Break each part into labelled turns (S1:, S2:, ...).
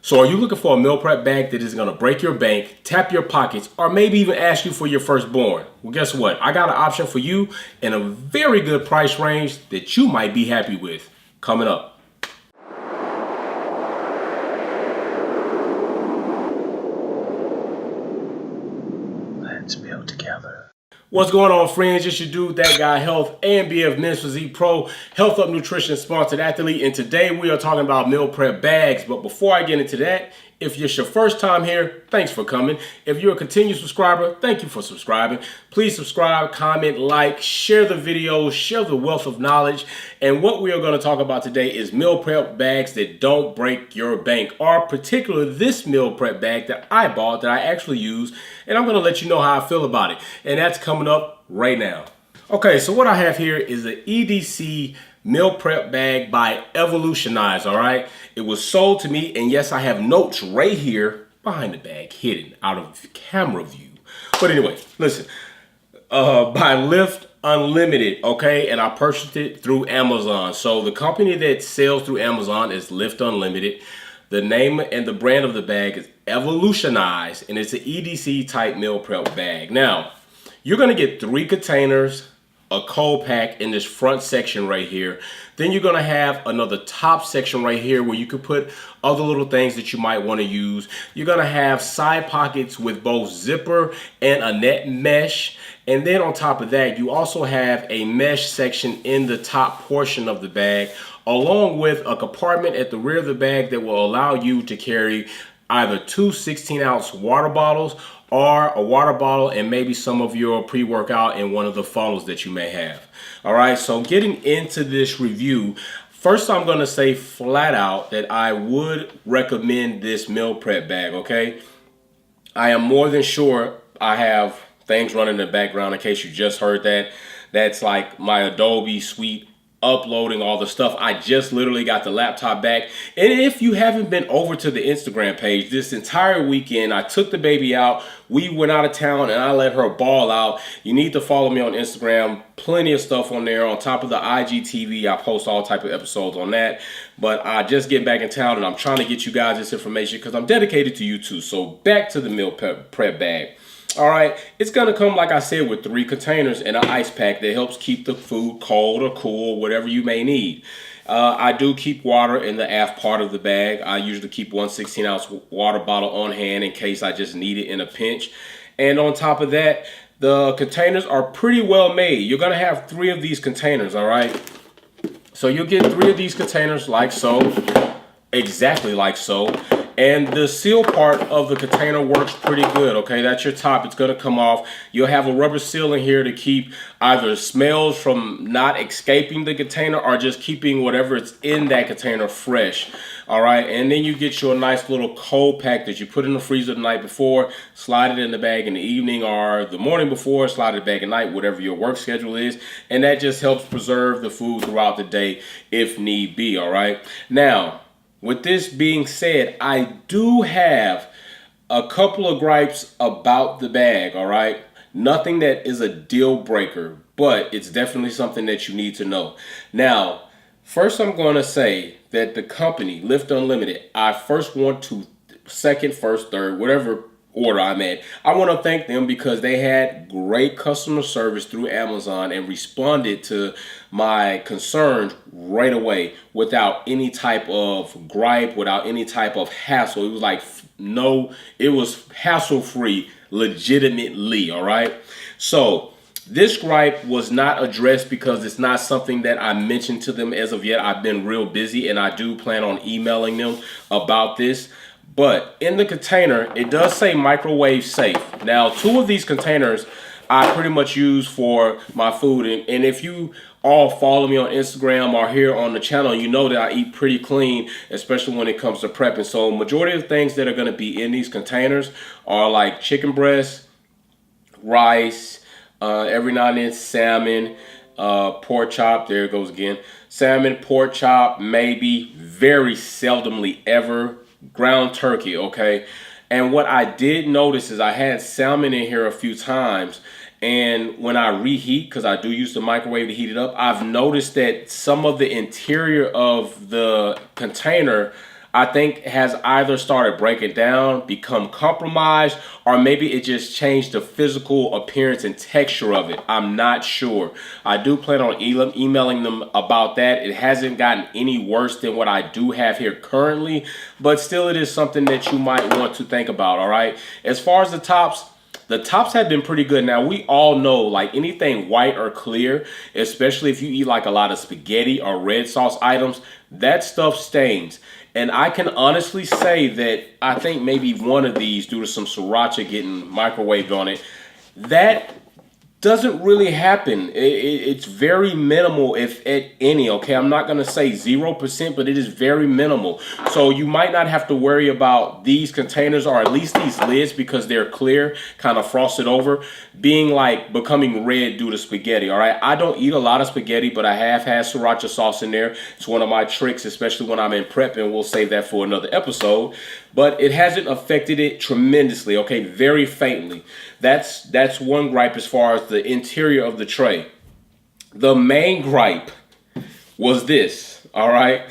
S1: So are you looking for a meal prep bag that is going to break your bank, tap your pockets, or maybe even ask you for your firstborn? Well, guess what? I got an option for you in a very good price range that you might be happy with. Coming up. Let's build together. What's going on, friends? It's your dude, That Guy Health, AMBF Men's Physique Pro, Health Up Nutrition Sponsored Athlete, and today we are talking about meal prep bags. But before I get into that, if it's your first time here, thanks for coming. If you're a continued subscriber, thank you for subscribing. Please subscribe, comment, like, share the video, share the wealth of knowledge. And what we are going to talk about today is meal prep bags that don't break your bank, or particularly this meal prep bag that I bought that I actually use. And I'm going to let you know how I feel about it. And that's coming up right now. Okay, so what I have here is an EDC meal prep bag by Evolutionize, all right? It was sold to me, and yes, I have notes right here behind the bag, hidden out of camera view. But anyway, listen, by Lift Unlimited, okay? And I purchased it through Amazon. So the company that sells through Amazon is Lift Unlimited. The name and the brand of the bag is Evolutionize, and it's an EDC type meal prep bag. Now, you're gonna get 3 containers, a cold pack in this front section right here. Then you're gonna have another top section right here where you could put other little things that you might wanna use. You're gonna have side pockets with both zipper and a net mesh. And then on top of that, you also have a mesh section in the top portion of the bag, along with a compartment at the rear of the bag that will allow you to carry either 2 16-ounce water bottles or a water bottle and maybe some of your pre-workout in one of the funnels that you may have. All right, so getting into this review, first I'm gonna say flat out that I would recommend this meal prep bag, okay? I am more than sure I have things running in the background in case you just heard that. That's like my Adobe suite uploading all the stuff. I just literally got the laptop back. And if you haven't been over to the Instagram page this entire weekend, I took the baby out. We went out of town and I let her ball out. You need to follow me on Instagram. Plenty of stuff on there. On top of the IGTV, I post all type of episodes on that. But I just get back in town and I'm trying to get you guys this information because I'm dedicated to you too. So back to the meal prep bag. All right, it's gonna come, like I said, with 3 containers and an ice pack that helps keep the food cold or cool, whatever you may need. I do keep water in the aft part of the bag. I usually keep 1 16-ounce water bottle on hand in case I just need it in a pinch. And on top of that, the containers are pretty well made. You're gonna have 3 of these containers, all right? So you'll get 3 of these containers like so, exactly like so. And the seal part of the container works pretty good, okay? That's your top, it's gonna come off. You'll have a rubber seal in here to keep either smells from not escaping the container or just keeping whatever it's in that container fresh, all right? And then you get you a nice little cold pack that you put in the freezer the night before, slide it in the bag in the evening or the morning before, slide it back at night, whatever your work schedule is. And that just helps preserve the food throughout the day if need be, all right? Now, with this being said, I do have a couple of gripes about the bag, all right? Nothing that is a deal breaker, but it's definitely something that you need to know. Now, first I'm going to say that the company, Lift Unlimited, I first want to, second, first, third, whatever order I'm at, I want to thank them because they had great customer service through Amazon and responded to my concerns right away without any type of gripe, without any type of hassle. It was like, no, it was hassle-free, legitimately, all right? So this gripe was not addressed because it's not something that I mentioned to them as of yet. I've been real busy and I do plan on emailing them about this. But in the container, it does say microwave safe. Now, 2 of these containers I pretty much use for my food. And if you all follow me on Instagram or here on the channel, you know that I eat pretty clean, especially when it comes to prepping. So majority of the things that are going to be in these containers are like chicken breast, rice, every now and then salmon, pork chop. There it goes again. Salmon, pork chop, maybe, very seldomly ever, ground turkey, okay? And what I did notice is I had salmon in here a few times, and when I reheat, because I do use the microwave to heat it up, I've noticed that some of the interior of the container, I think has either started breaking down, become compromised, or maybe it just changed the physical appearance and texture of it. I'm not sure. I do plan on emailing them about that. It hasn't gotten any worse than what I do have here currently, but still it is something that you might want to think about, all right? As far as the tops have been pretty good. Now, we all know, like, anything white or clear, especially if you eat like a lot of spaghetti or red sauce items, that stuff stains. And I can honestly say that I think maybe one of these, due to some sriracha getting microwaved on it, that doesn't really happen. It's very minimal, if at any, okay? I'm not going to say 0%, but it is very minimal. So you might not have to worry about these containers, or at least these lids, because they're clear, kind of frosted over, being like becoming red due to spaghetti, all right? I don't eat a lot of spaghetti, but I have had sriracha sauce in there. It's one of my tricks, especially when I'm in prep, and we'll save that for another episode. But it hasn't affected it tremendously, okay? Very faintly. That's one gripe as far as the interior of the tray. The main gripe was this, all right?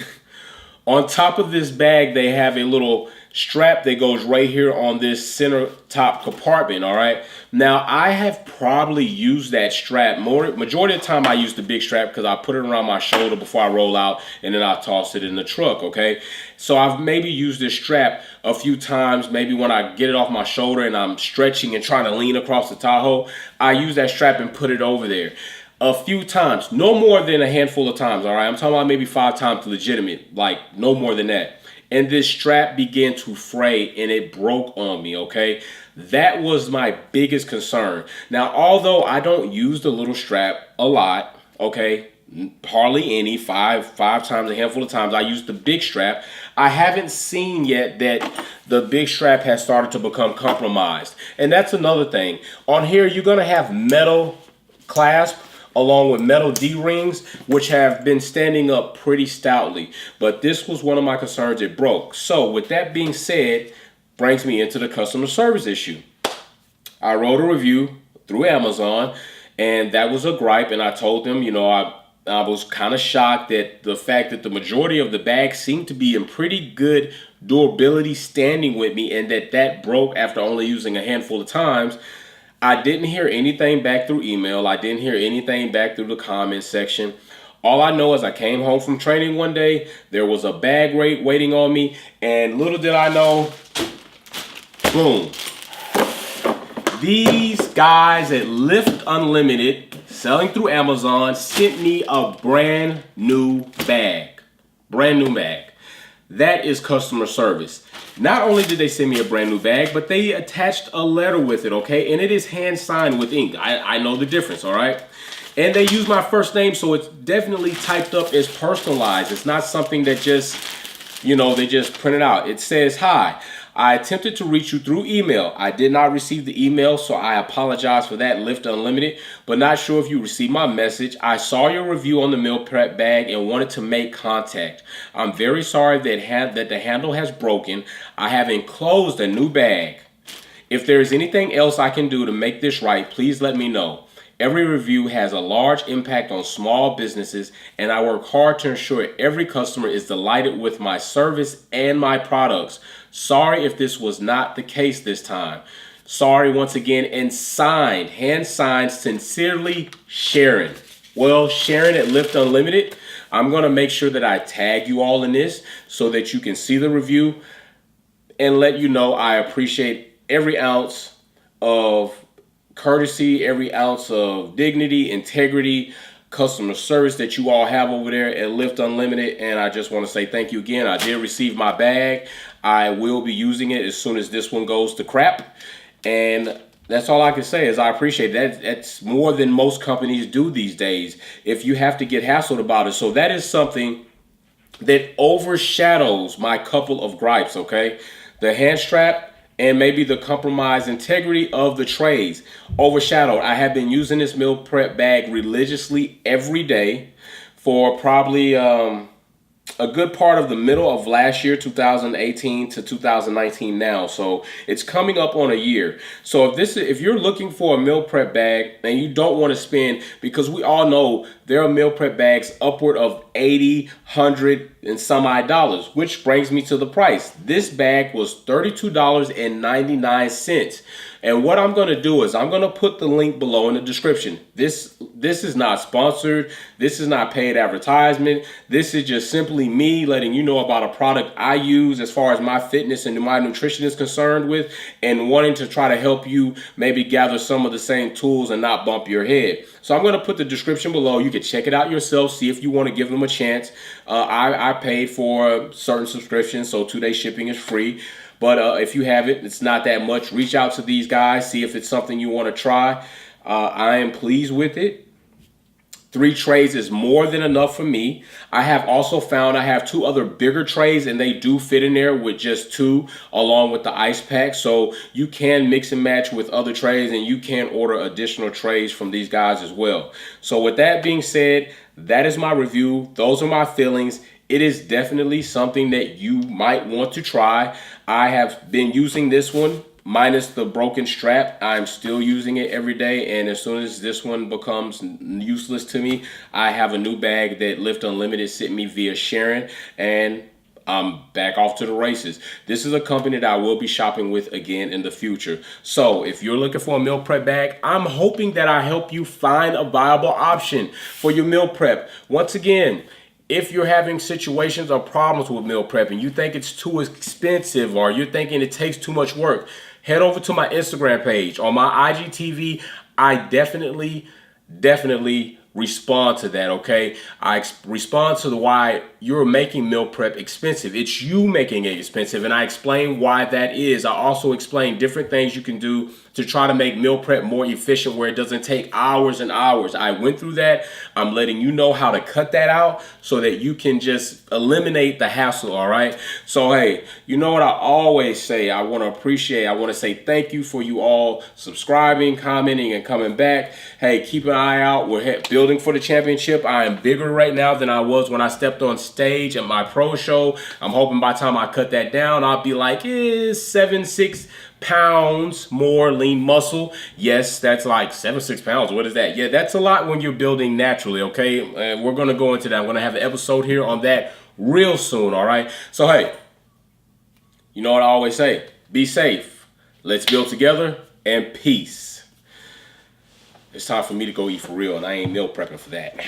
S1: On top of this bag, they have a little strap that goes right here on this center top compartment, all right? Now, I have probably used that strap majority of the time. I use the big strap because I put it around my shoulder before I roll out, and then I toss it in the truck, okay? So I've maybe used this strap a few times, maybe when I get it off my shoulder and I'm stretching and trying to lean across the Tahoe, I use that strap and put it over there. A few times, no more than a handful of times, all right? I'm talking about maybe 5 times legitimate, like no more than that. And this strap began to fray and it broke on me, okay? That was my biggest concern. Now, although I don't use the little strap a lot, okay, hardly any, five times, a handful of times, I use the big strap. I haven't seen yet that the big strap has started to become compromised. And that's another thing. On here, you're going to have metal clasp along with metal D-rings, which have been standing up pretty stoutly. But this was one of my concerns. It broke. So with that being said, brings me into the customer service issue. I wrote a review through Amazon, and that was a gripe. And I told them, you know, I was kind of shocked at the fact that the majority of the bags seemed to be in pretty good durability standing with me, and that broke after only using a handful of times. I didn't hear anything back through email. I didn't hear anything back through the comment section. All I know is I came home from training one day. There was a bag rate waiting on me. And little did I know, boom. These guys at Lift Unlimited, selling through Amazon, sent me a brand new bag. Brand new bag. That is customer service. Not only did they send me a brand new bag, but they attached a letter with it, okay? And it is hand signed with ink. I know the difference, all right? And they use my first name, so it's definitely typed up as personalized. It's not something that just, you know, they just print it out. It says, "Hi, I attempted to reach you through email. I did not receive the email, so I apologize for that, Lift Unlimited, but not sure if you received my message. I saw your review on the meal prep bag and wanted to make contact. I'm very sorry that the handle has broken. I have enclosed a new bag. If there is anything else I can do to make this right, please let me know. Every review has a large impact on small businesses, and I work hard to ensure every customer is delighted with my service and my products. Sorry if this was not the case this time. Sorry once again," and signed, hand signed, sincerely, Sharon. Well, Sharon at Lift Unlimited, I'm going to make sure that I tag you all in this so that you can see the review and let you know I appreciate every ounce of courtesy, every ounce of dignity, integrity, customer service that you all have over there at Lift Unlimited. And I just want to say thank you again. I did receive my bag. I will be using it as soon as this one goes to crap. And that's all I can say is I appreciate that. That's more than most companies do these days if you have to get hassled about it. So that is something that overshadows my couple of gripes, okay? The hand strap and maybe the compromised integrity of the trays overshadowed. I have been using this meal prep bag religiously every day for probably a good part of the middle of last year, 2018 to 2019 now. So it's coming up on a year. So if you're looking for a meal prep bag and you don't want to spend, because we all know there are meal prep bags upward of 80, 100 and some odd dollars, which brings me to the price. This bag was $32.99. And what I'm going to do is I'm going to put the link below in the description. This is not sponsored. This is not paid advertisement. This is just simply me letting you know about a product I use as far as my fitness and my nutrition is concerned with, and wanting to try to help you maybe gather some of the same tools and not bump your head. So I'm going to put the description below. You can check it out yourself, see if you want to give them a chance. I paid for certain subscriptions, so 2-day shipping is free. But if you have it, it's not that much. Reach out to these guys, see if it's something you want to try. I am pleased with it. 3 trays is more than enough for me. I have also found I have 2 other bigger trays, and they do fit in there with just 2 along with the ice pack. So you can mix and match with other trays, and you can order additional trays from these guys as well. So with that being said, that is my review. Those are my feelings. It is definitely something that you might want to try. I have been using this one minus the broken strap. I'm still using it every day, and as soon as this one becomes useless to me, I have a new bag that Lift Unlimited sent me via Sharon, and I'm back off to the races. This is a company that I will be shopping with again in the future. So if you're looking for a meal prep bag, I'm hoping that I help you find a viable option for your meal prep. Once again, if you're having situations or problems with meal prep and you think it's too expensive or you're thinking it takes too much work, head over to my Instagram page. On my IGTV, I definitely respond to that, okay? I respond to why you're making meal prep expensive. It's you making it expensive, and I explain why that is. I also explain different things you can do to try to make meal prep more efficient where it doesn't take hours and hours. I went through that. I'm letting you know how to cut that out so that you can just eliminate the hassle, all right? So, hey, you know what I always say? I want to say thank you for you all subscribing, commenting, and coming back. Hey, keep an eye out. We're building for the championship. I am bigger right now than I was when I stepped on stage at my pro show. I'm hoping by the time I cut that down, I'll be like 6 pounds more lean muscle. Yes, that's like 6 pounds. What is that? Yeah, that's a lot when you're building naturally, okay? And we're going to go into that. I'm going to have an episode here on that real soon, all right? So, hey, you know what I always say? Be safe. Let's build together, and peace. It's time for me to go eat for real, and I ain't meal prepping for that.